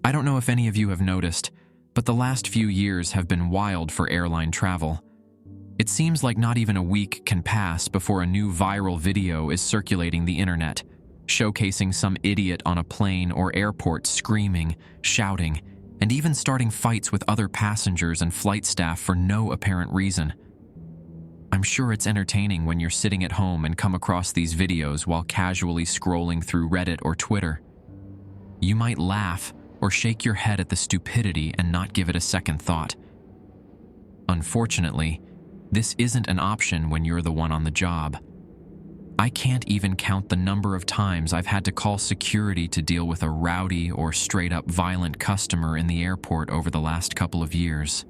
I don't know if any of you have noticed, but the last few years have been wild for airline travel. It seems like not even a week can pass before a new viral video is circulating the internet, showcasing some idiot on a plane or airport screaming, shouting, and even starting fights with other passengers and flight staff for no apparent reason. I'm sure it's entertaining when you're sitting at home and come across these videos while casually scrolling through Reddit or Twitter. You might laugh or shake your head at the stupidity and not give it a second thought. Unfortunately, this isn't an option when you're the one on the job. I can't even count the number of times I've had to call security to deal with a rowdy or straight-up violent customer in the airport over the last couple of years.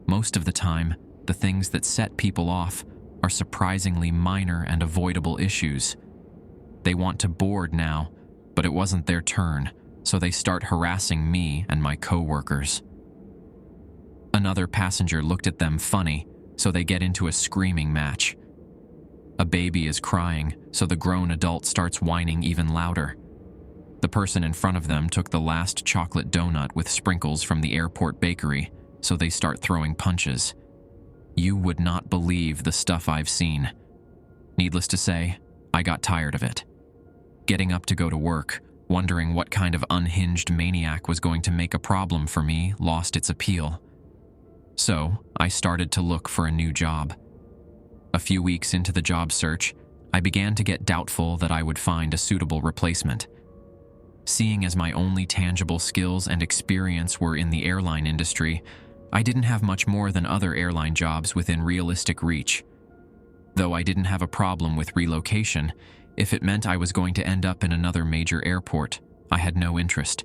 Most of the time, the things that set people off are surprisingly minor and avoidable issues. They want to board now, but it wasn't their turn, so they start harassing me and my coworkers. Another passenger looked at them funny, so they get into a screaming match. A baby is crying, so the grown adult starts whining even louder. The person in front of them took the last chocolate donut with sprinkles from the airport bakery, so they start throwing punches. You would not believe the stuff I've seen. Needless to say, I got tired of it. Getting up to go to work, wondering what kind of unhinged maniac was going to make a problem for me, lost its appeal. So, I started to look for a new job. A few weeks into the job search, I began to get doubtful that I would find a suitable replacement. Seeing as my only tangible skills and experience were in the airline industry, I didn't have much more than other airline jobs within realistic reach. Though I didn't have a problem with relocation, if it meant I was going to end up in another major airport, I had no interest.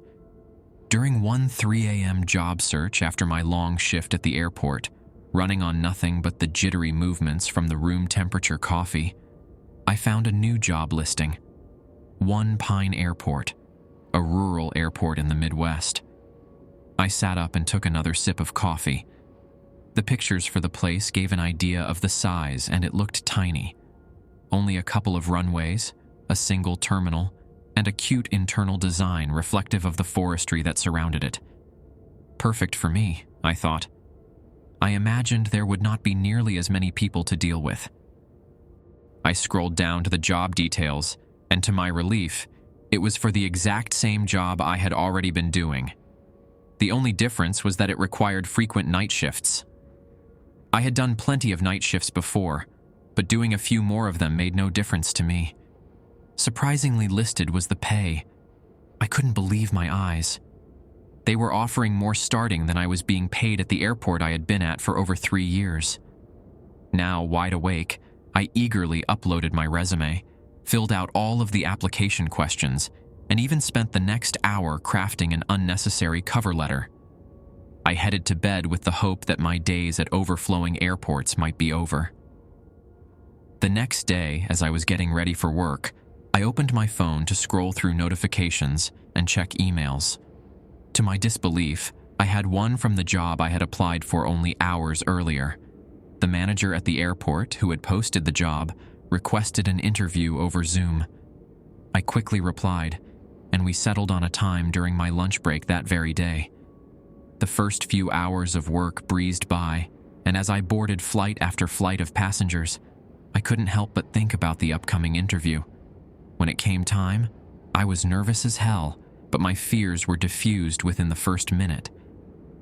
During one 3 a.m. job search after my long shift at the airport, running on nothing but the jittery movements from the room temperature coffee, I found a new job listing. One Pine Airport, a rural airport in the Midwest. I sat up and took another sip of coffee. The pictures for the place gave an idea of the size, and it looked tiny. Only a couple of runways, a single terminal, and a cute internal design reflective of the forestry that surrounded it. Perfect for me, I thought. I imagined there would not be nearly as many people to deal with. I scrolled down to the job details, and to my relief, it was for the exact same job I had already been doing. The only difference was that it required frequent night shifts. I had done plenty of night shifts before, but doing a few more of them made no difference to me. Surprisingly listed was the pay. I couldn't believe my eyes. They were offering more starting than I was being paid at the airport I had been at for over 3 years. Now, wide awake, I eagerly uploaded my resume, filled out all of the application questions, and even spent the next hour crafting an unnecessary cover letter. I headed to bed with the hope that my days at overflowing airports might be over. The next day, as I was getting ready for work, I opened my phone to scroll through notifications and check emails. To my disbelief, I had one from the job I had applied for only hours earlier. The manager at the airport, who had posted the job, requested an interview over Zoom. I quickly replied, and we settled on a time during my lunch break that very day. The first few hours of work breezed by, and as I boarded flight after flight of passengers, I couldn't help but think about the upcoming interview. When it came time, I was nervous as hell, but my fears were diffused within the first minute.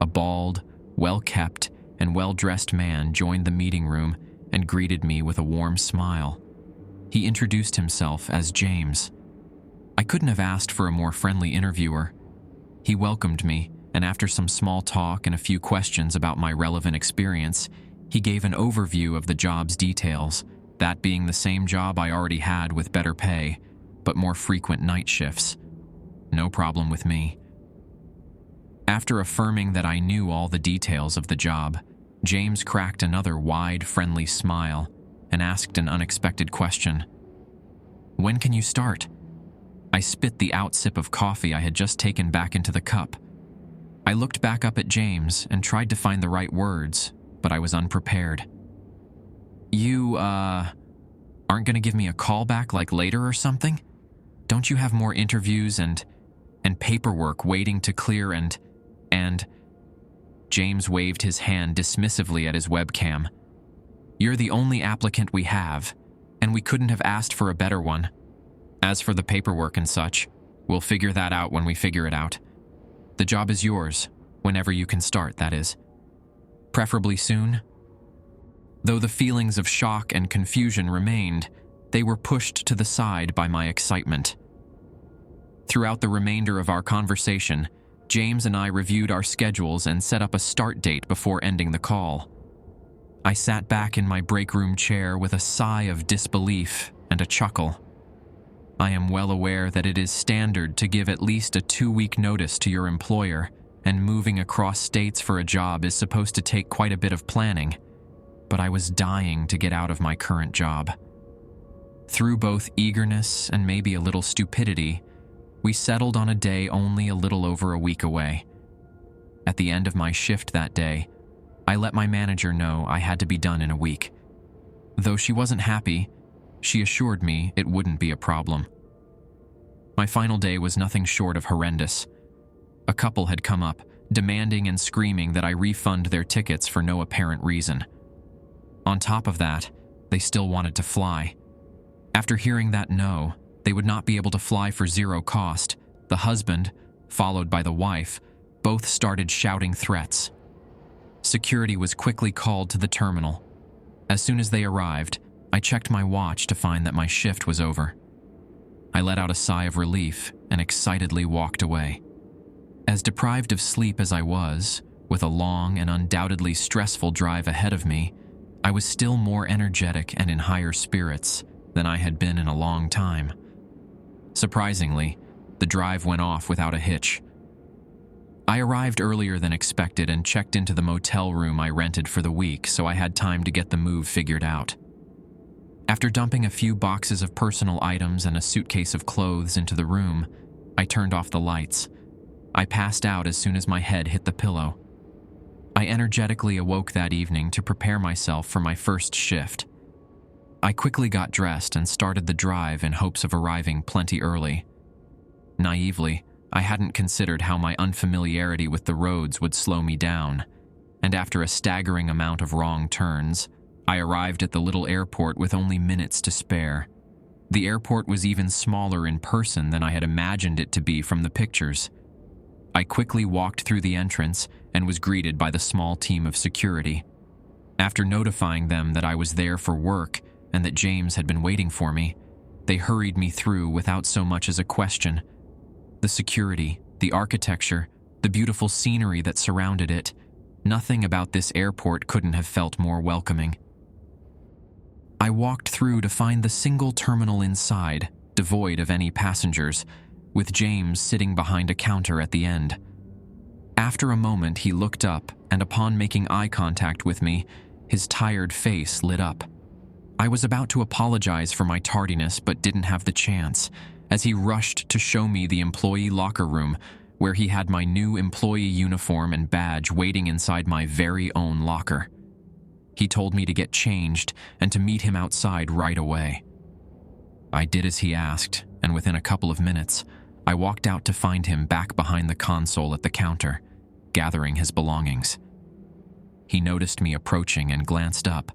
A bald, well-kept, and well-dressed man joined the meeting room and greeted me with a warm smile. He introduced himself as James. I couldn't have asked for a more friendly interviewer. He welcomed me, and after some small talk and a few questions about my relevant experience, he gave an overview of the job's details, that being the same job I already had with better pay, but more frequent night shifts. No problem with me. After affirming that I knew all the details of the job, James cracked another wide, friendly smile and asked an unexpected question. "When can you start?" I spit the outsip of coffee I had just taken back into the cup. I looked back up at James and tried to find the right words, but I was unprepared. "You, aren't gonna give me a call back like later or something? Don't you have more interviews and and paperwork waiting to clear and James waved his hand dismissively at his webcam. "You're the only applicant we have, and we couldn't have asked for a better one. As for the paperwork and such, we'll figure that out when we figure it out. The job is yours, whenever you can start, that is. Preferably soon." Though the feelings of shock and confusion remained, they were pushed to the side by my excitement. Throughout the remainder of our conversation, James and I reviewed our schedules and set up a start date before ending the call. I sat back in my break room chair with a sigh of disbelief and a chuckle. I am well aware that it is standard to give at least a 2-week notice to your employer, and moving across states for a job is supposed to take quite a bit of planning, but I was dying to get out of my current job. Through both eagerness and maybe a little stupidity, we settled on a day only a little over a week away. At the end of my shift that day, I let my manager know I had to be done in a week. Though she wasn't happy, she assured me it wouldn't be a problem. My final day was nothing short of horrendous. A couple had come up, demanding and screaming that I refund their tickets for no apparent reason. On top of that, they still wanted to fly. After hearing that no, they would not be able to fly for zero cost, the husband, followed by the wife, both started shouting threats. Security was quickly called to the terminal. As soon as they arrived, I checked my watch to find that my shift was over. I let out a sigh of relief and excitedly walked away. As deprived of sleep as I was, with a long and undoubtedly stressful drive ahead of me, I was still more energetic and in higher spirits than I had been in a long time. Surprisingly, the drive went off without a hitch. I arrived earlier than expected and checked into the motel room I rented for the week, so I had time to get the move figured out. After dumping a few boxes of personal items and a suitcase of clothes into the room, I turned off the lights. I passed out as soon as my head hit the pillow. I energetically awoke that evening to prepare myself for my first shift. I quickly got dressed and started the drive in hopes of arriving plenty early. Naively, I hadn't considered how my unfamiliarity with the roads would slow me down, and after a staggering amount of wrong turns, I arrived at the little airport with only minutes to spare. The airport was even smaller in person than I had imagined it to be from the pictures. I quickly walked through the entrance and was greeted by the small team of security. After notifying them that I was there for work and that James had been waiting for me, they hurried me through without so much as a question. The security, the architecture, the beautiful scenery that surrounded it, nothing about this airport couldn't have felt more welcoming. I walked through to find the single terminal inside, devoid of any passengers, with James sitting behind a counter at the end. After a moment, he looked up, and upon making eye contact with me, his tired face lit up. I was about to apologize for my tardiness, but didn't have the chance, as he rushed to show me the employee locker room, where he had my new employee uniform and badge waiting inside my very own locker. He told me to get changed and to meet him outside right away. I did as he asked, and within a couple of minutes, I walked out to find him back behind the console at the counter, gathering his belongings. He noticed me approaching and glanced up,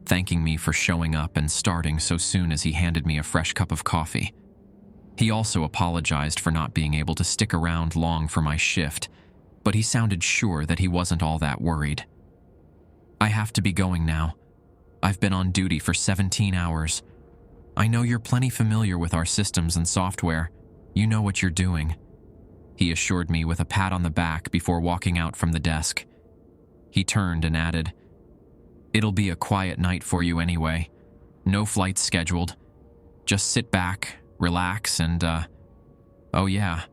thanking me for showing up and starting so soon as he handed me a fresh cup of coffee. He also apologized for not being able to stick around long for my shift, but he sounded sure that he wasn't all that worried. "I have to be going now. I've been on duty for 17 hours. I know you're plenty familiar with our systems and software. You know what you're doing," he assured me with a pat on the back before walking out from the desk. He turned and added, "It'll be a quiet night for you anyway. No flights scheduled. Just sit back, relax, and, oh yeah,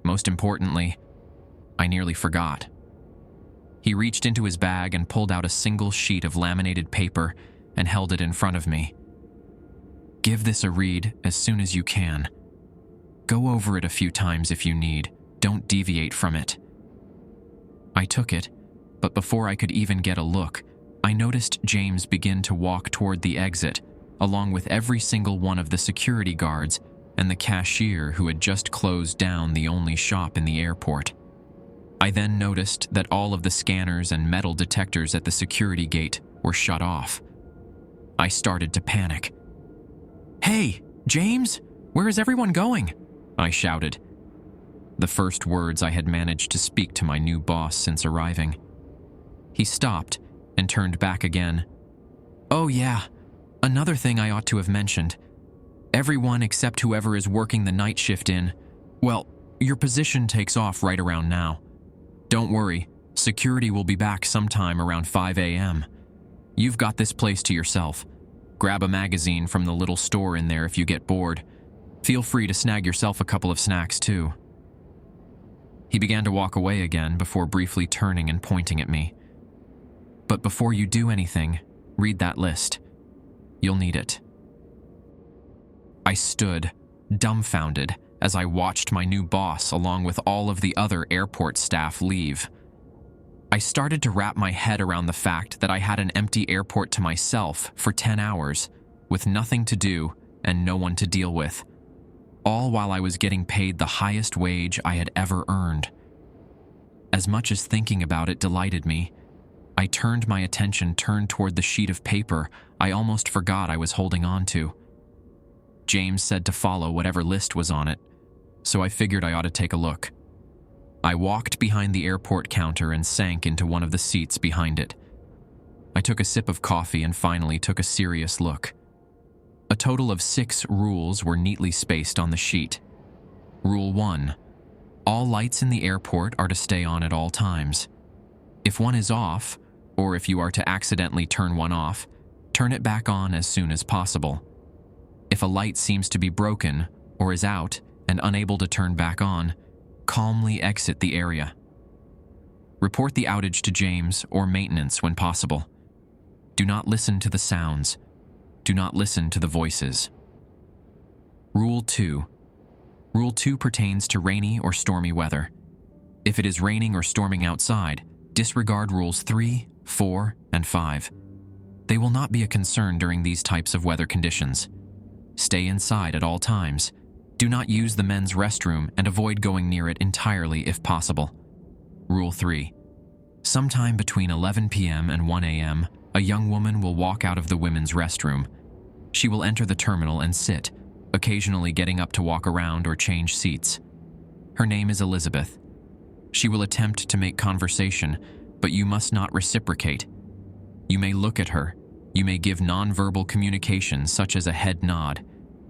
most importantly, I nearly forgot." He reached into his bag and pulled out a single sheet of laminated paper and held it in front of me. "Give this a read as soon as you can. Go over it a few times if you need. Don't deviate from it." I took it, but before I could even get a look, I noticed James begin to walk toward the exit, along with every single one of the security guards, and the cashier who had just closed down the only shop in the airport. I then noticed that all of the scanners and metal detectors at the security gate were shut off. I started to panic. "Hey, James, where is everyone going?" I shouted. The first words I had managed to speak to my new boss since arriving. He stopped and turned back again. "Oh yeah, another thing I ought to have mentioned. Everyone except whoever is working the night shift well, your position takes off right around now. Don't worry, security will be back sometime around 5 a.m. You've got this place to yourself. Grab a magazine from the little store in there if you get bored. Feel free to snag yourself a couple of snacks too." He began to walk away again before briefly turning and pointing at me. "But before you do anything, read that list. You'll need it." I stood, dumbfounded, as I watched my new boss along with all of the other airport staff leave. I started to wrap my head around the fact that I had an empty airport to myself for 10 hours, with nothing to do and no one to deal with, all while I was getting paid the highest wage I had ever earned. As much as thinking about it delighted me, I turned my attention toward the sheet of paper I almost forgot I was holding on to. James said to follow whatever list was on it, so I figured I ought to take a look. I walked behind the airport counter and sank into one of the seats behind it. I took a sip of coffee and finally took a serious look. A total of 6 rules were neatly spaced on the sheet. Rule 1. All lights in the airport are to stay on at all times. If one is off, or if you are to accidentally turn one off, turn it back on as soon as possible. If a light seems to be broken or is out and unable to turn back on, calmly exit the area. Report the outage to James or maintenance when possible. Do not listen to the sounds. Do not listen to the voices. Rule 2. Rule 2 pertains to rainy or stormy weather. If it is raining or storming outside, disregard rules 3, 4, and 5. They will not be a concern during these types of weather conditions. Stay inside at all times. Do not use the men's restroom and avoid going near it entirely if possible. Rule 3. Sometime between 11 p.m. and 1 a.m., a young woman will walk out of the women's restroom. She will enter the terminal and sit, occasionally getting up to walk around or change seats. Her name is Elizabeth. She will attempt to make conversation, but you must not reciprocate. You may look at her. You may give nonverbal communication such as a head nod.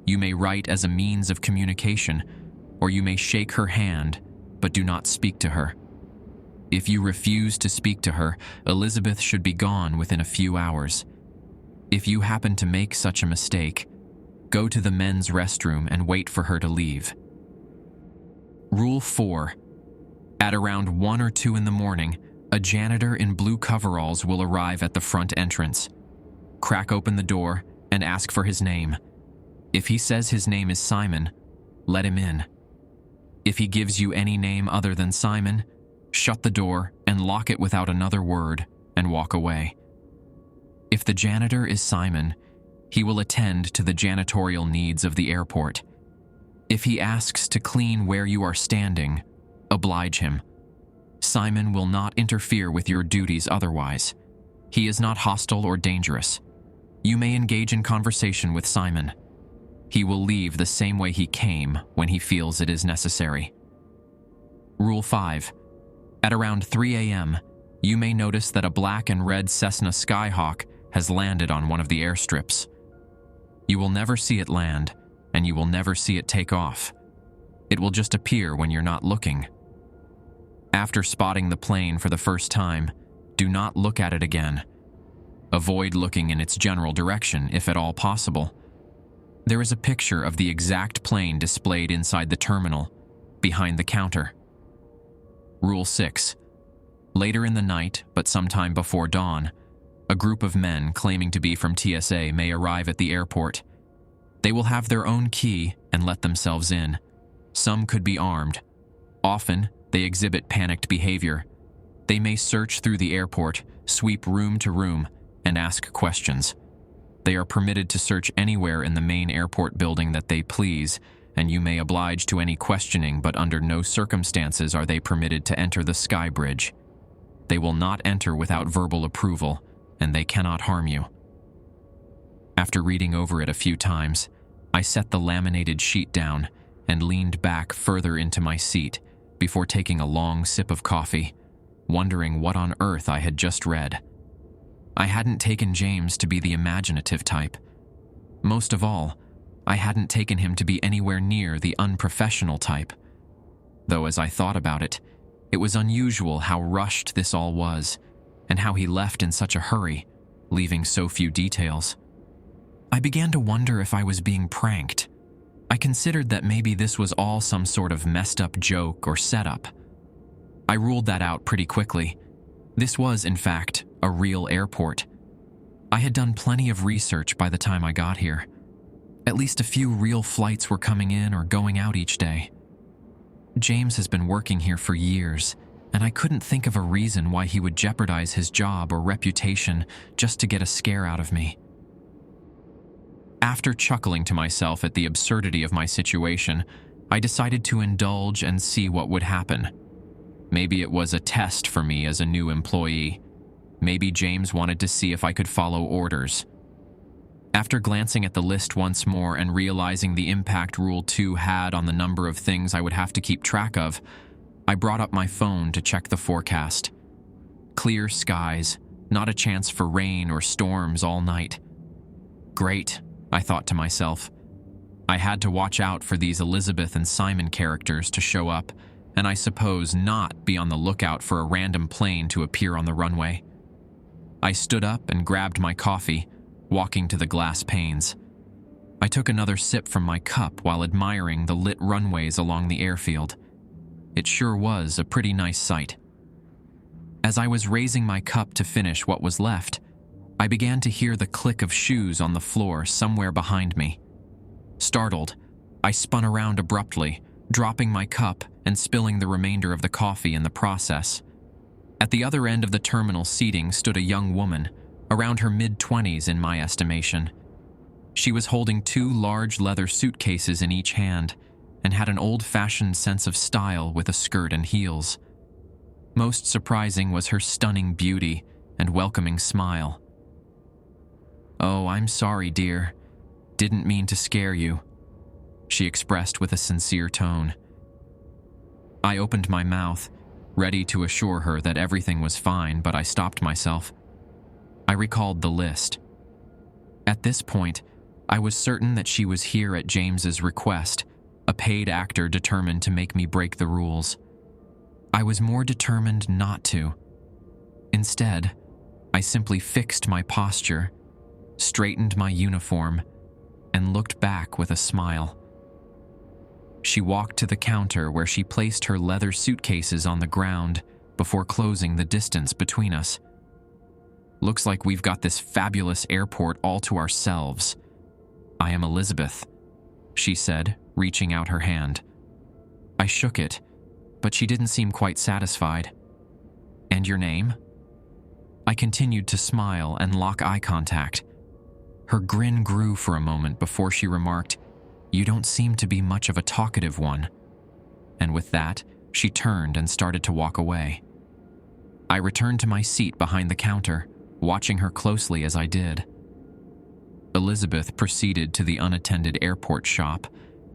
You may write as a means of communication, or you may shake her hand, but do not speak to her. If you refuse to speak to her, Elizabeth should be gone within a few hours. If you happen to make such a mistake, go to the men's restroom and wait for her to leave. Rule 4. At around 1 or 2 in the morning, a janitor in blue coveralls will arrive at the front entrance. Crack open the door and ask for his name. If he says his name is Simon, let him in. If he gives you any name other than Simon, shut the door and lock it without another word and walk away. If the janitor is Simon, he will attend to the janitorial needs of the airport. If he asks to clean where you are standing, oblige him. Simon will not interfere with your duties otherwise. He is not hostile or dangerous. You may engage in conversation with Simon. He will leave the same way he came when he feels it is necessary. Rule 5. At around 3 a.m., you may notice that a black and red Cessna Skyhawk has landed on one of the airstrips. You will never see it land, and you will never see it take off. It will just appear when you're not looking. After spotting the plane for the first time, do not look at it again. Avoid looking in its general direction if at all possible. There is a picture of the exact plane displayed inside the terminal, behind the counter. Rule 6. Later in the night, but sometime before dawn, a group of men claiming to be from TSA may arrive at the airport. They will have their own key and let themselves in. Some could be armed. Often, they exhibit panicked behavior. They may search through the airport, sweep room to room, and ask questions. They are permitted to search anywhere in the main airport building that they please, and you may oblige to any questioning, but under no circumstances are they permitted to enter the Sky Bridge. They will not enter without verbal approval, and they cannot harm you." After reading over it a few times, I set the laminated sheet down and leaned back further into my seat before taking a long sip of coffee, wondering what on earth I had just read. I hadn't taken James to be the imaginative type. Most of all, I hadn't taken him to be anywhere near the unprofessional type. Though as I thought about it, it was unusual how rushed this all was, and how he left in such a hurry, leaving so few details. I began to wonder if I was being pranked. I considered that maybe this was all some sort of messed up joke or setup. I ruled that out pretty quickly. This was, in fact, a real airport. I had done plenty of research by the time I got here. At least a few real flights were coming in or going out each day. James has been working here for years, and I couldn't think of a reason why he would jeopardize his job or reputation just to get a scare out of me. After chuckling to myself at the absurdity of my situation, I decided to indulge and see what would happen. Maybe it was a test for me as a new employee. Maybe James wanted to see if I could follow orders. After glancing at the list once more and realizing the impact Rule 2 had on the number of things I would have to keep track of, I brought up my phone to check the forecast. Clear skies, not a chance for rain or storms all night. Great, I thought to myself. I had to watch out for these Elizabeth and Simon characters to show up, and I suppose not be on the lookout for a random plane to appear on the runway. I stood up and grabbed my coffee, walking to the glass panes. I took another sip from my cup while admiring the lit runways along the airfield. It sure was a pretty nice sight. As I was raising my cup to finish what was left, I began to hear the click of shoes on the floor somewhere behind me. Startled, I spun around abruptly, dropping my cup and spilling the remainder of the coffee in the process. At the other end of the terminal seating stood a young woman, around her mid-20s in my estimation. She was holding two large leather suitcases in each hand and had an old-fashioned sense of style with a skirt and heels. Most surprising was her stunning beauty and welcoming smile. "Oh, I'm sorry, dear. Didn't mean to scare you," she expressed with a sincere tone. I opened my mouth, ready to assure her that everything was fine, but I stopped myself. I recalled the list. At this point, I was certain that she was here at James's request, a paid actor determined to make me break the rules. I was more determined not to. Instead, I simply fixed my posture, straightened my uniform, and looked back with a smile. She walked to the counter where she placed her leather suitcases on the ground before closing the distance between us. "Looks like we've got this fabulous airport all to ourselves. I am Elizabeth," she said, reaching out her hand. I shook it, but she didn't seem quite satisfied. "And your name?" I continued to smile and lock eye contact. Her grin grew for a moment before she remarked, "You don't seem to be much of a talkative one." And with that, she turned and started to walk away. I returned to my seat behind the counter, watching her closely as I did. Elizabeth proceeded to the unattended airport shop,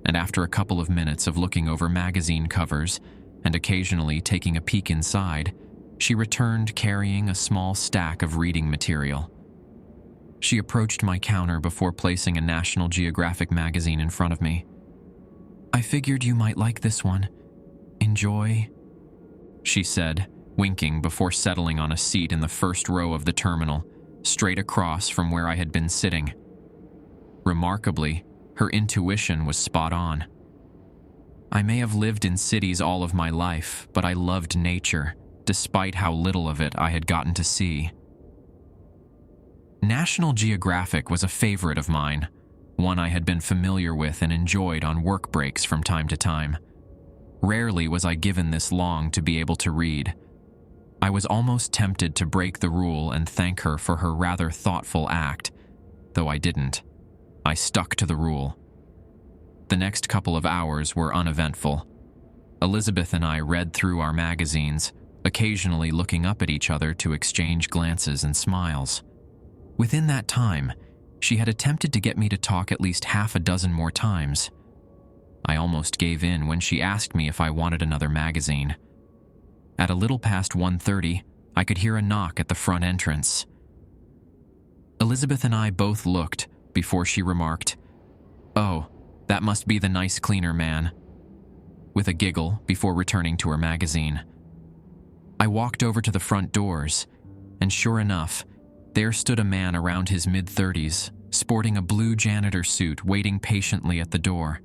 and after a couple of minutes of looking over magazine covers and occasionally taking a peek inside, she returned carrying a small stack of reading material. She approached my counter before placing a National Geographic magazine in front of me. "I figured you might like this one. Enjoy," she said, winking before settling on a seat in the first row of the terminal, straight across from where I had been sitting. Remarkably, her intuition was spot on. I may have lived in cities all of my life, but I loved nature, despite how little of it I had gotten to see. National Geographic was a favorite of mine, one I had been familiar with and enjoyed on work breaks from time to time. Rarely was I given this long to be able to read. I was almost tempted to break the rule and thank her for her rather thoughtful act, though I didn't. I stuck to the rule. The next couple of hours were uneventful. Elizabeth and I read through our magazines, occasionally looking up at each other to exchange glances and smiles. Within that time, she had attempted to get me to talk at least half a dozen more times. I almost gave in when she asked me if I wanted another magazine. At a little past 1:30, I could hear a knock at the front entrance. Elizabeth and I both looked before she remarked, "Oh, that must be the nice cleaner man," with a giggle before returning to her magazine. I walked over to the front doors, and sure enough, there stood a man around his mid-30s, sporting a blue janitor suit, waiting patiently at the door.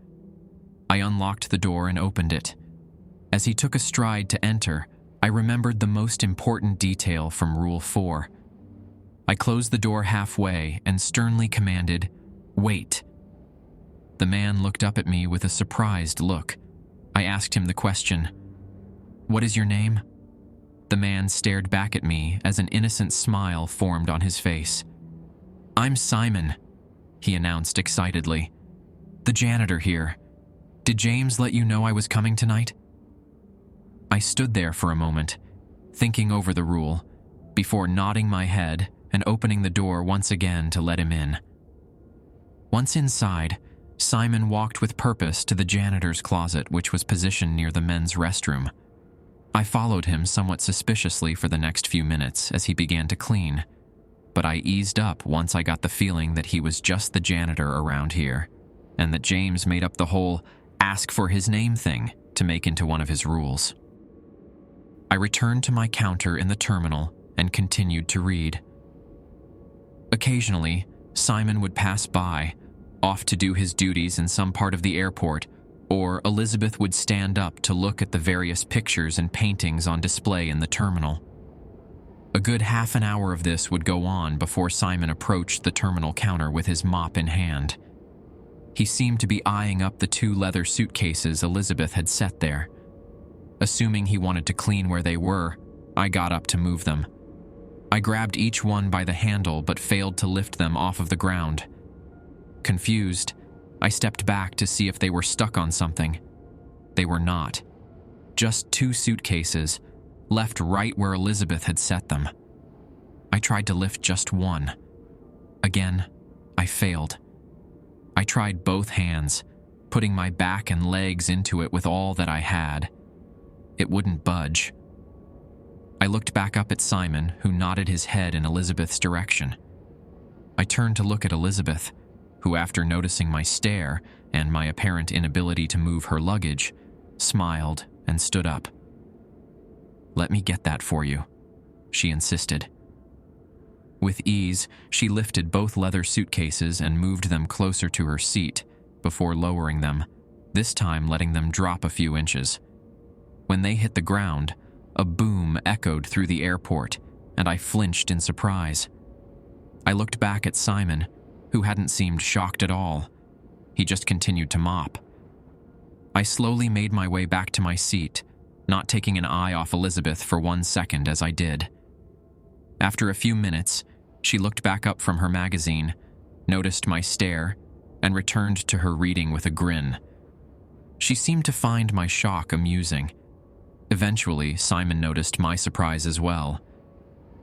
I unlocked the door and opened it. As he took a stride to enter, I remembered the most important detail from Rule 4. I closed the door halfway and sternly commanded, "Wait." The man looked up at me with a surprised look. I asked him the question, "What is your name?" The man stared back at me as an innocent smile formed on his face. "I'm Simon," he announced excitedly. "The janitor here. Did James let you know I was coming tonight?" I stood there for a moment, thinking over the rule, before nodding my head and opening the door once again to let him in. Once inside, Simon walked with purpose to the janitor's closet, which was positioned near the men's restroom. I followed him somewhat suspiciously for the next few minutes as he began to clean, but I eased up once I got the feeling that he was just the janitor around here, and that James made up the whole ask for his name thing to make into one of his rules. I returned to my counter in the terminal and continued to read. Occasionally, Simon would pass by, off to do his duties in some part of the airport, or Elizabeth would stand up to look at the various pictures and paintings on display in the terminal. A good half an hour of this would go on before Simon approached the terminal counter with his mop in hand. He seemed to be eyeing up the 2 leather suitcases Elizabeth had set there. Assuming he wanted to clean where they were, I got up to move them. I grabbed each one by the handle but failed to lift them off of the ground. Confused, I stepped back to see if they were stuck on something. They were not. Just 2 suitcases, left right where Elizabeth had set them. I tried to lift just one. Again, I failed. I tried both hands, putting my back and legs into it with all that I had. It wouldn't budge. I looked back up at Simon, who nodded his head in Elizabeth's direction. I turned to look at Elizabeth, who, after noticing my stare and my apparent inability to move her luggage, smiled and stood up. "Let me get that for you," she insisted. With ease, she lifted both leather suitcases and moved them closer to her seat before lowering them, this time letting them drop a few inches. When they hit the ground, a boom echoed through the airport, and I flinched in surprise. I looked back at Simon, who hadn't seemed shocked at all. He just continued to mop. I slowly made my way back to my seat, not taking an eye off Elizabeth for 1 second as I did. After a few minutes, she looked back up from her magazine, noticed my stare, and returned to her reading with a grin. She seemed to find my shock amusing. Eventually, Simon noticed my surprise as well.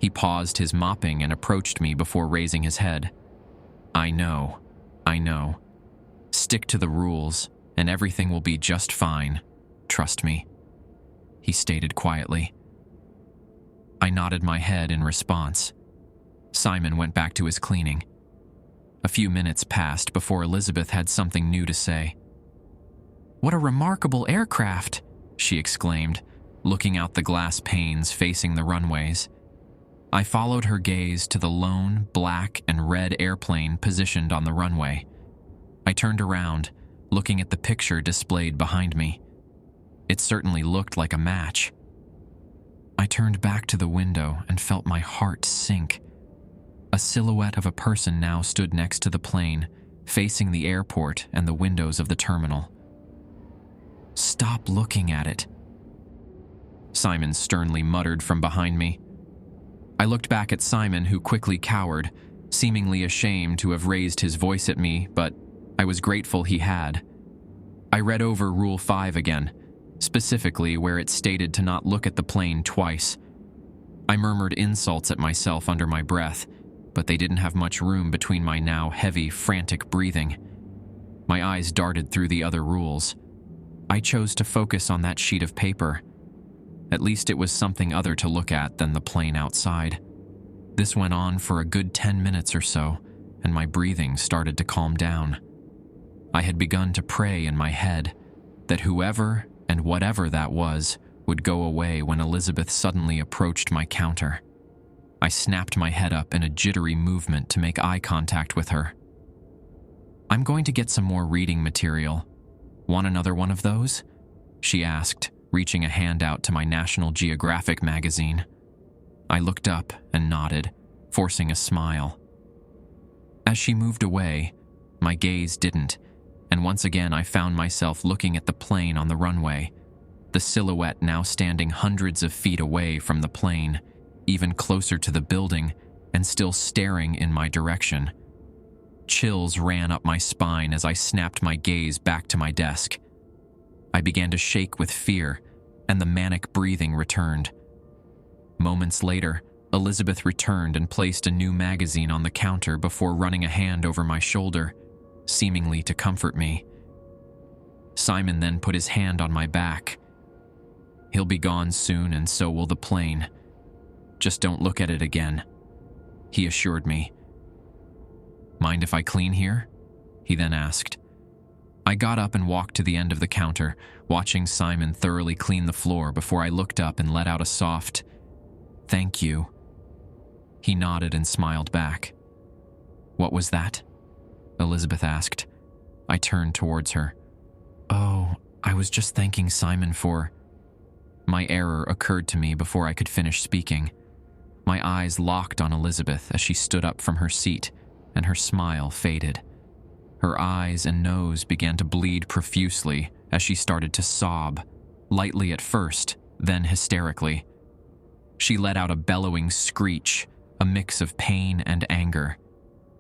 He paused his mopping and approached me before raising his head. I know. Stick to the rules, and everything will be just fine. Trust me," he stated quietly. I nodded my head in response. Simon went back to his cleaning. A few minutes passed before Elizabeth had something new to say. "What a remarkable aircraft," she exclaimed, looking out the glass panes facing the runways. I followed her gaze to the lone black and red airplane positioned on the runway. I turned around, looking at the picture displayed behind me. It certainly looked like a match. I turned back to the window and felt my heart sink. A silhouette of a person now stood next to the plane, facing the airport and the windows of the terminal. "Stop looking at it," Simon sternly muttered from behind me. I looked back at Simon, who quickly cowered, seemingly ashamed to have raised his voice at me, but I was grateful he had. I read over Rule 5 again, specifically where it stated to not look at the plane twice. I murmured insults at myself under my breath, but they didn't have much room between my now heavy, frantic breathing. My eyes darted through the other rules. I chose to focus on that sheet of paper. At least it was something other to look at than the plane outside. This went on for a good 10 minutes or so, and my breathing started to calm down. I had begun to pray in my head that whoever and whatever that was would go away when Elizabeth suddenly approached my counter. I snapped my head up in a jittery movement to make eye contact with her. "I'm going to get some more reading material. Want another one of those?" she asked, reaching a hand out to my National Geographic magazine. I looked up and nodded, forcing a smile. As she moved away, my gaze didn't, and once again I found myself looking at the plane on the runway, the silhouette now standing hundreds of feet away from the plane, even closer to the building, and still staring in my direction. Chills ran up my spine as I snapped my gaze back to my desk. I began to shake with fear, and the manic breathing returned. Moments later, Elizabeth returned and placed a new magazine on the counter before running a hand over my shoulder, seemingly to comfort me. Simon then put his hand on my back. "He'll be gone soon, and so will the plane. Just don't look at it again," he assured me. "Mind if I clean here?" he then asked. I got up and walked to the end of the counter, watching Simon thoroughly clean the floor before I looked up and let out a soft, "Thank you." He nodded and smiled back. "What was that?" Elizabeth asked. I turned towards her. "Oh, I was just thanking Simon for..." My error occurred to me before I could finish speaking. My eyes locked on Elizabeth as she stood up from her seat, and her smile faded. Her eyes and nose began to bleed profusely as she started to sob, lightly at first, then hysterically. She let out a bellowing screech, a mix of pain and anger.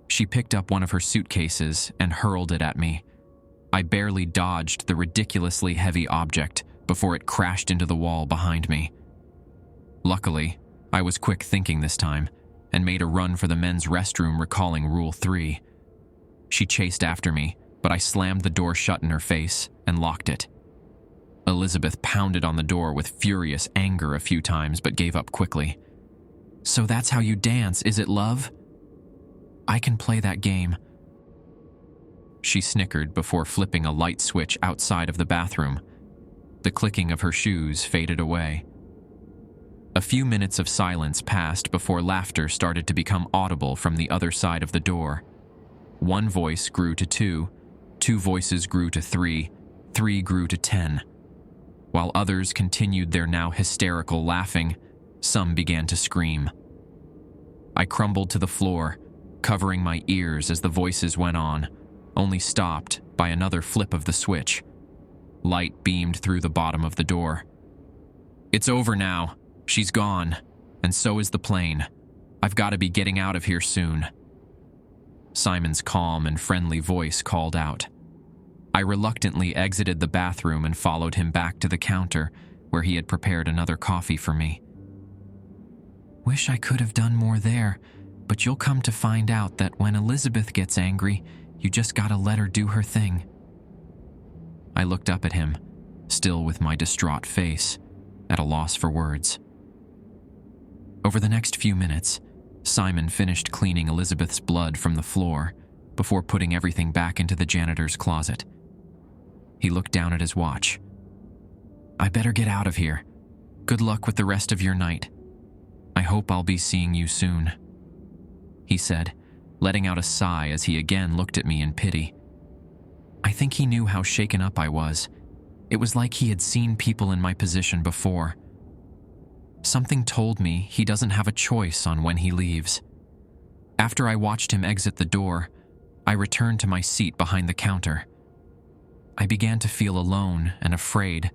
She picked up one of her suitcases and hurled it at me. I barely dodged the ridiculously heavy object before it crashed into the wall behind me. Luckily, I was quick thinking this time and made a run for the men's restroom, recalling Rule 3. She chased after me, but I slammed the door shut in her face and locked it. Elizabeth pounded on the door with furious anger a few times but gave up quickly. "So that's how you dance, is it, love?" "I can play that game." She snickered before flipping a light switch outside of the bathroom. The clicking of her shoes faded away. A few minutes of silence passed before laughter started to become audible from the other side of the door. One voice grew to two, two voices grew to three, three grew to 10. While others continued their now hysterical laughing, some began to scream. I crumbled to the floor, covering my ears as the voices went on, only stopped by another flip of the switch. Light beamed through the bottom of the door. "It's over now. She's gone, and so is the plane. I've got to be getting out of here soon." Simon's calm and friendly voice called out. I reluctantly exited the bathroom and followed him back to the counter, where he had prepared another coffee for me. "Wish I could have done more there, but you'll come to find out that when Elizabeth gets angry, you just gotta let her do her thing." I looked up at him, still with my distraught face, at a loss for words. Over the next few minutes, Simon finished cleaning Elizabeth's blood from the floor before putting everything back into the janitor's closet. He looked down at his watch. "I better get out of here. Good luck with the rest of your night. I hope I'll be seeing you soon," he said, letting out a sigh as he again looked at me in pity. I think he knew how shaken up I was. It was like he had seen people in my position before. Something told me he doesn't have a choice on when he leaves. After I watched him exit the door, I returned to my seat behind the counter. I began to feel alone and afraid,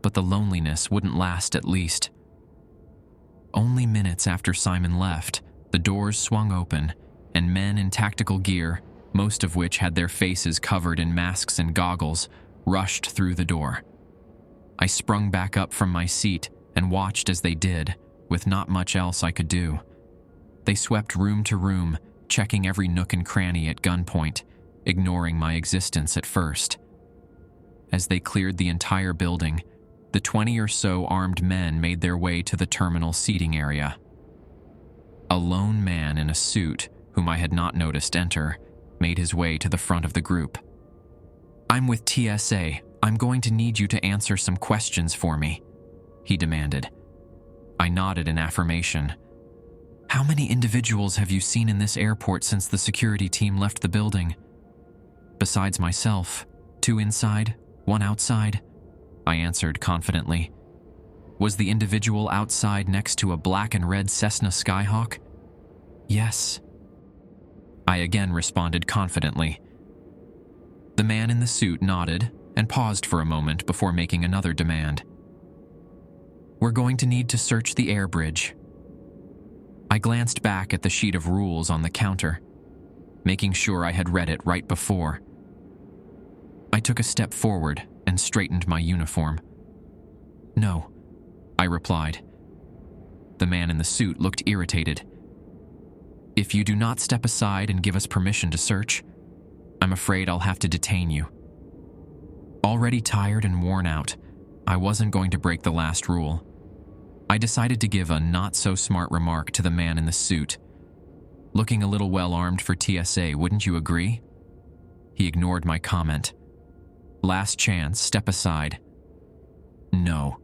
but the loneliness wouldn't last at least. Only minutes after Simon left, the doors swung open, and men in tactical gear, most of which had their faces covered in masks and goggles, rushed through the door. I sprung back up from my seat and watched as they did, with not much else I could do. They swept room to room, checking every nook and cranny at gunpoint, ignoring my existence at first. As they cleared the entire building, the 20 or so armed men made their way to the terminal seating area. A lone man in a suit, whom I had not noticed enter, made his way to the front of the group. "I'm with TSA. I'm going to need you to answer some questions for me," he demanded. I nodded in affirmation. "How many individuals have you seen in this airport since the security team left the building?" "Besides myself, 2 inside, 1 outside," I answered confidently. "Was the individual outside next to a black and red Cessna Skyhawk?" "Yes," I again responded confidently. The man in the suit nodded and paused for a moment before making another demand. "We're going to need to search the air bridge." I glanced back at the sheet of rules on the counter, making sure I had read it right before. I took a step forward and straightened my uniform. "No," I replied. The man in the suit looked irritated. "If you do not step aside and give us permission to search, I'm afraid I'll have to detain you." Already tired and worn out, I wasn't going to break the last rule. I decided to give a not-so-smart remark to the man in the suit. "Looking a little well-armed for TSA, wouldn't you agree?" He ignored my comment. "Last chance, step aside." "No."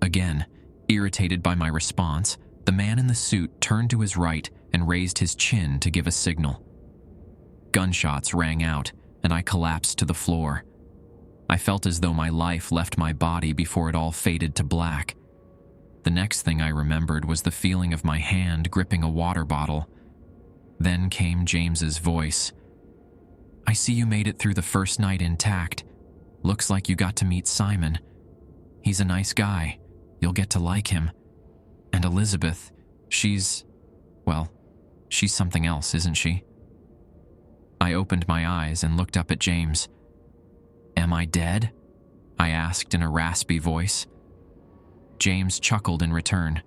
Again, irritated by my response, the man in the suit turned to his right and raised his chin to give a signal. Gunshots rang out, and I collapsed to the floor. I felt as though my life left my body before it all faded to black. The next thing I remembered was the feeling of my hand gripping a water bottle. Then came James's voice. "I see you made it through the first night intact. Looks like you got to meet Simon. He's a nice guy. You'll get to like him. And Elizabeth, she's something else, isn't she?" I opened my eyes and looked up at James. "Am I dead?" I asked in a raspy voice. James chuckled in return.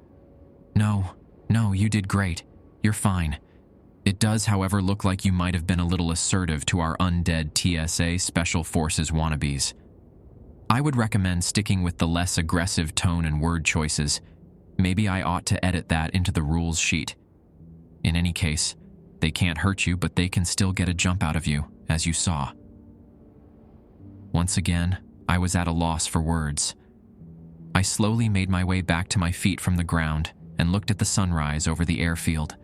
No, you did great. You're fine. It does, however, look like you might have been a little assertive to our undead TSA Special Forces wannabes. I would recommend sticking with the less aggressive tone and word choices. Maybe I ought to edit that into the rules sheet. In any case, they can't hurt you, but they can still get a jump out of you, as you saw." Once again, I was at a loss for words. I slowly made my way back to my feet from the ground and looked at the sunrise over the airfield.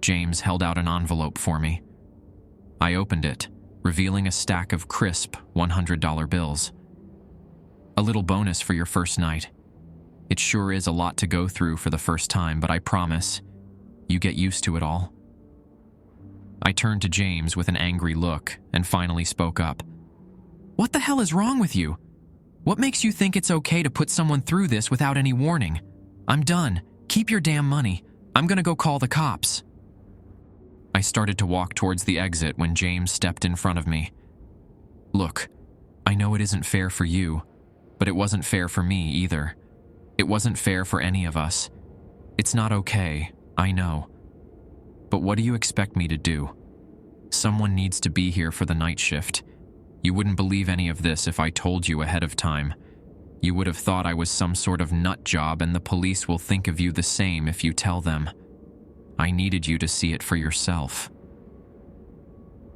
James held out an envelope for me. I opened it, revealing a stack of crisp $100 bills. "A little bonus for your first night. It sure is a lot to go through for the first time, but I promise, you get used to it all." I turned to James with an angry look and finally spoke up. "What the hell is wrong with you? What makes you think it's okay to put someone through this without any warning? I'm done. Keep your damn money. I'm gonna go call the cops." I started to walk towards the exit when James stepped in front of me. "Look, I know it isn't fair for you, but it wasn't fair for me either. It wasn't fair for any of us. It's not okay, I know. But what do you expect me to do? Someone needs to be here for the night shift. You wouldn't believe any of this if I told you ahead of time. You would have thought I was some sort of nut job, and the police will think of you the same if you tell them. I needed you to see it for yourself."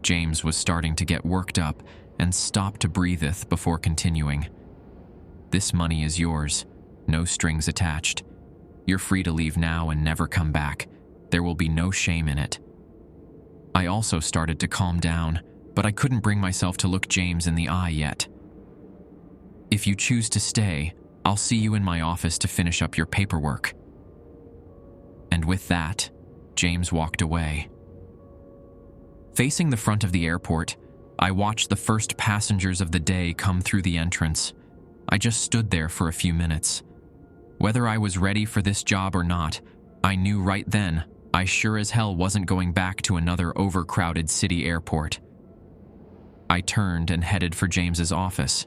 James was starting to get worked up and stopped to breatheth before continuing. "This money is yours, no strings attached. You're free to leave now and never come back. There will be no shame in it." I also started to calm down, but I couldn't bring myself to look James in the eye yet. "If you choose to stay, I'll see you in my office to finish up your paperwork." And with that, James walked away. Facing the front of the airport, I watched the first passengers of the day come through the entrance. I just stood there for a few minutes. Whether I was ready for this job or not, I knew right then I sure as hell wasn't going back to another overcrowded city airport. I turned and headed for James's office.